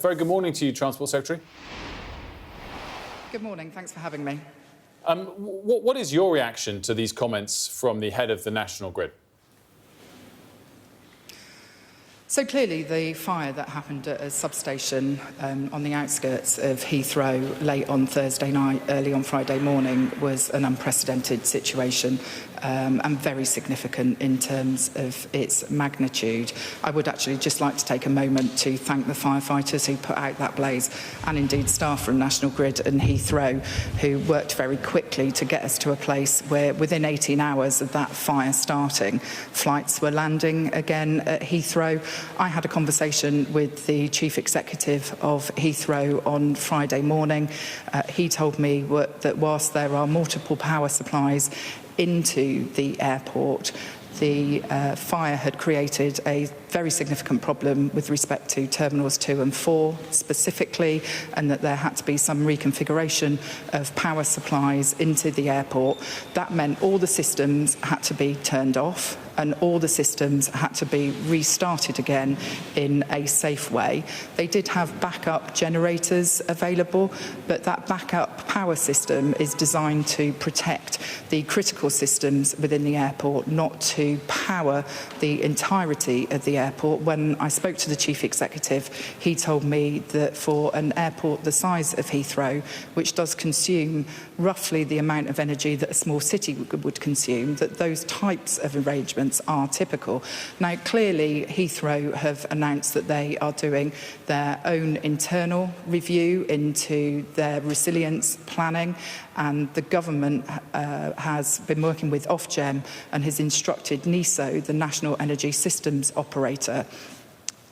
Very good morning to you, Transport Secretary. Good morning. Thanks for having me. What is your reaction to these comments from the head of the National Grid? So clearly the fire that happened at a substation on the outskirts of Heathrow late on Thursday night, early on Friday morning was an unprecedented situation and very significant in terms of its magnitude. I would actually just like to take a moment to thank the firefighters who put out that blaze and indeed staff from National Grid and Heathrow who worked very quickly to get us to a place where within 18 hours of that fire starting, flights were landing again at Heathrow. I had a conversation with the Chief Executive of Heathrow on Friday morning. He told me that whilst there are multiple power supplies into the airport, the fire had created a very significant problem with respect to Terminals 2 and 4 specifically, and that there had to be some reconfiguration of power supplies into the airport. That meant all the systems had to be turned off and all the systems had to be restarted again in a safe way. They did have backup generators available, but that backup power system is designed to protect the critical systems within the airport, not to power the entirety of the airport. When I spoke to the Chief Executive, he told me that for an airport the size of Heathrow, which does consume roughly the amount of energy that a small city would consume, that those types of arrangements are typical. Now, clearly, Heathrow have announced that they are doing their own internal review into their resilience planning, and the government has been working with Ofgem and has instructed NESO, the National Energy Systems Operator,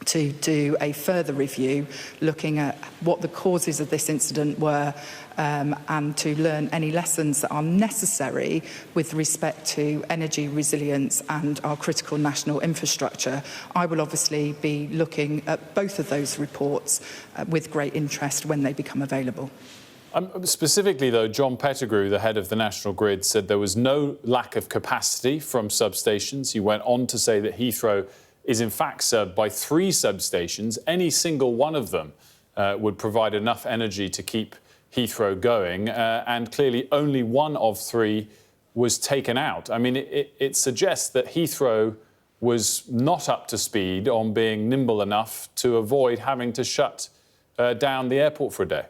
to do a further review looking at what the causes of this incident were and to learn any lessons that are necessary with respect to energy resilience and our critical national infrastructure. I will obviously be looking at both of those reports with great interest when they become available. Specifically, though, John Pettigrew, the head of the National Grid, said there was no lack of capacity from substations. He went on to say that Heathrow is in fact served by 3 substations. Any single one of them would provide enough energy to keep Heathrow going, and clearly only one of 3 was taken out. I mean, it suggests that Heathrow was not up to speed on being nimble enough to avoid having to shut down the airport for a day.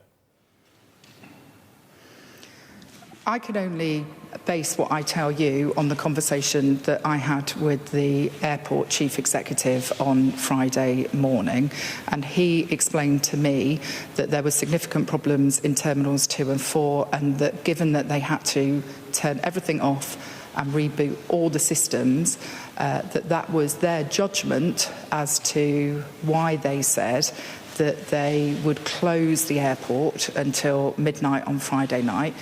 I can only base what I tell you on the conversation that I had with the airport chief executive on Friday morning, and he explained to me that there were significant problems in Terminals 2 and 4, and that given that they had to turn everything off and reboot all the systems, that was their judgement as to why they said that they would close the airport until midnight on Friday night.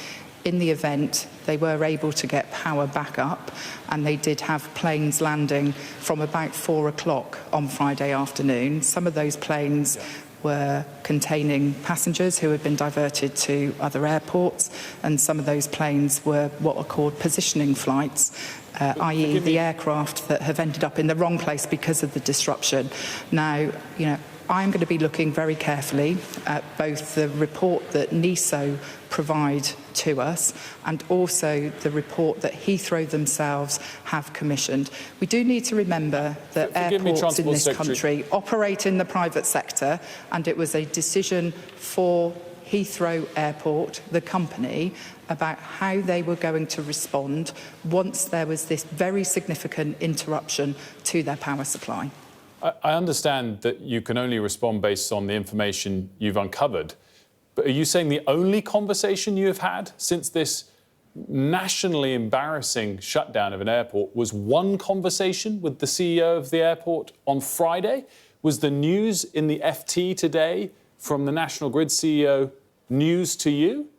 In the event, they were able to get power back up, and they did have planes landing from about 4 o'clock on Friday afternoon. Some of those planes were containing passengers who had been diverted to other airports, and some of those planes were what are called positioning flights, i.e. the aircraft that have ended up in the wrong place because of the disruption. Now, I'm going to be looking very carefully at both the report that NESO provide to us and also the report that Heathrow themselves have commissioned. We do need to remember that airports in this country operate in the private sector, and it was a decision for Heathrow Airport, the company, about how they were going to respond once there was this very significant interruption to their power supply. I understand that you can only respond based on the information you've uncovered, but are you saying the only conversation you have had since this nationally embarrassing shutdown of an airport was one conversation with the CEO of the airport on Friday? Was the news in the FT today from the National Grid CEO news to you,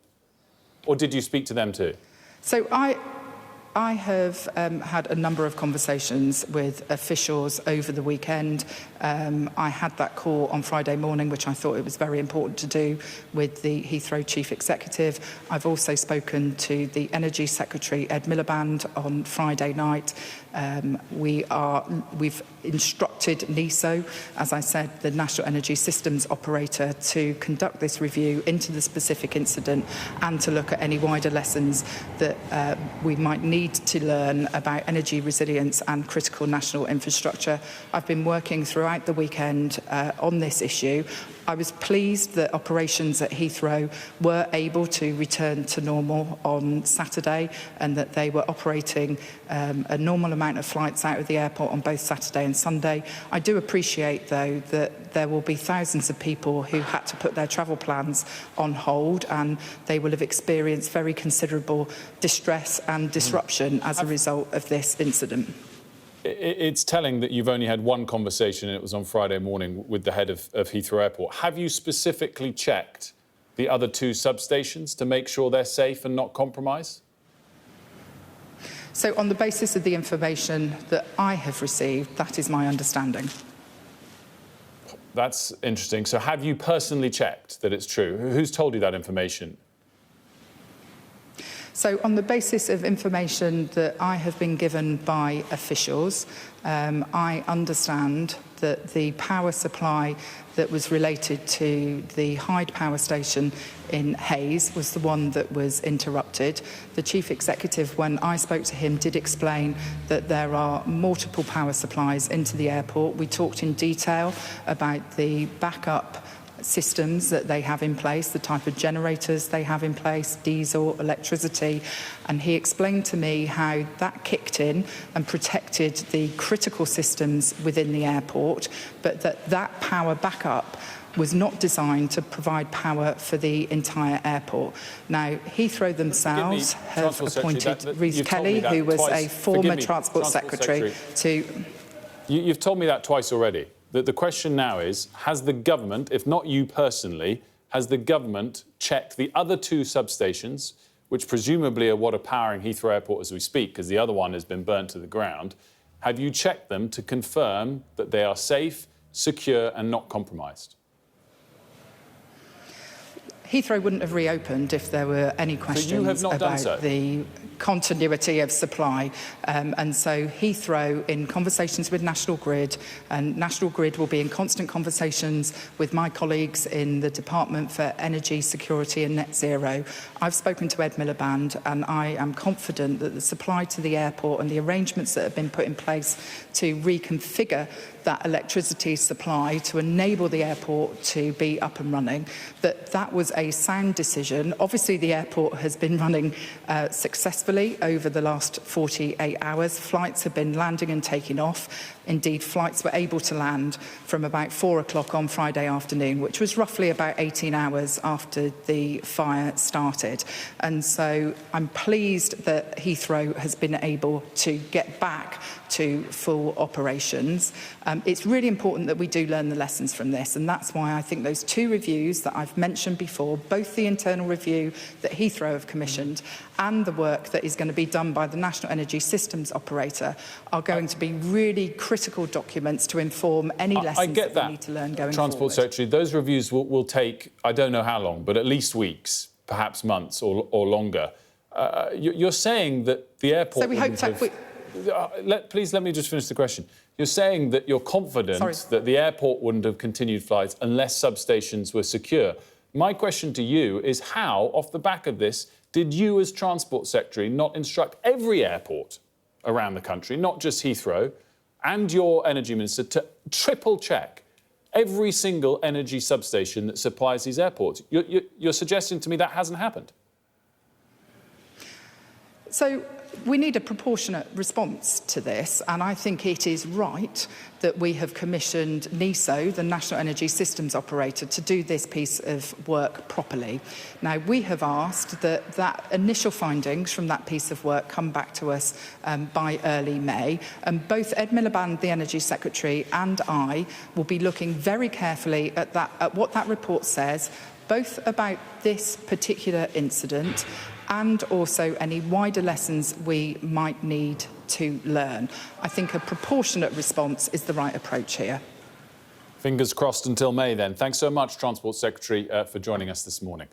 or did you speak to them too? So I have had a number of conversations with officials over the weekend. I had that call on Friday morning, which I thought it was very important to do, with the Heathrow Chief Executive. I've also spoken to the Energy Secretary Ed Miliband on Friday night. We've instructed NESO, as I said, the National Energy Systems Operator, to conduct this review into the specific incident and to look at any wider lessons that we might need to learn about energy resilience and critical national infrastructure. I've been working throughout the weekend on this issue. I was pleased that operations at Heathrow were able to return to normal on Saturday and that they were operating a normal amount of flights out of the airport on both Saturday and Sunday. I do appreciate, though, that there will be thousands of people who had to put their travel plans on hold, and they will have experienced very considerable distress and disruption as a result of this incident. It's telling that you've only had one conversation, and it was on Friday morning, with the head of Heathrow Airport. Have you specifically checked the other two substations to make sure they're safe and not compromised? So, on the basis of the information that I have received, that is my understanding. That's interesting. So have you personally checked that it's true? Who's told you that information? So, on the basis of information that I have been given by officials, I understand that the power supply that was related to the Hyde power station in Hayes was the one that was interrupted. The Chief Executive, when I spoke to him, did explain that there are multiple power supplies into the airport. We talked in detail about the backup systems that they have in place, the type of generators they have in place, diesel, electricity, and he explained to me how that kicked in and protected the critical systems within the airport, but that power backup was not designed to provide power for the entire airport. Now, Heathrow themselves have appointed Ruth Kelly, who was a former Transport Secretary, to... You've told me that twice already. The question now is, has the government, if not you personally, has the government checked the other two substations, which presumably are what are powering Heathrow Airport as we speak, because the other one has been burnt to the ground? Have you checked them to confirm that they are safe, secure and not compromised? Heathrow wouldn't have reopened if there were any questions about the continuity of supply. And so Heathrow, in conversations with National Grid, and National Grid will be in constant conversations with my colleagues in the Department for Energy Security and Net Zero. I've spoken to Ed Miliband, and I am confident that the supply to the airport and the arrangements that have been put in place to reconfigure that electricity supply to enable the airport to be up and running, that was a sound decision. Obviously, the airport has been running successfully over the last 48 hours. Flights have been landing and taking off. Indeed, flights were able to land from about 4 o'clock on Friday afternoon, which was roughly about 18 hours after the fire started. And so I'm pleased that Heathrow has been able to get back to full operations. It's really important that we do learn the lessons from this, and that's why I think those two reviews that I've mentioned before, both the internal review that Heathrow have commissioned and the work that is going to be done by the National Energy Systems Operator, are going to be really critical documents to inform any lessons that we need to learn going forward. Transport Secretary, those reviews will take, I don't know how long, but at least weeks, perhaps months or longer. You're saying that the airport... So we hope please let me just finish the question. You're saying that you're confident that the airport wouldn't have continued flights unless substations were secure. My question to you is how, off the back of this, did you as Transport Secretary not instruct every airport around the country, not just Heathrow, and your Energy Minister to triple check every single energy substation that supplies these airports? You're suggesting to me that hasn't happened. So we need a proportionate response to this, and I think it is right that we have commissioned NESO, the National Energy Systems Operator, to do this piece of work properly. Now, we have asked that initial findings from that piece of work come back to us by early May, and both Ed Miliband, the Energy Secretary, and I will be looking very carefully at what that report says, both about this particular incident and also any wider lessons we might need to learn. I think a proportionate response is the right approach here. Fingers crossed until May, then. Thanks so much, Transport Secretary, for joining us this morning.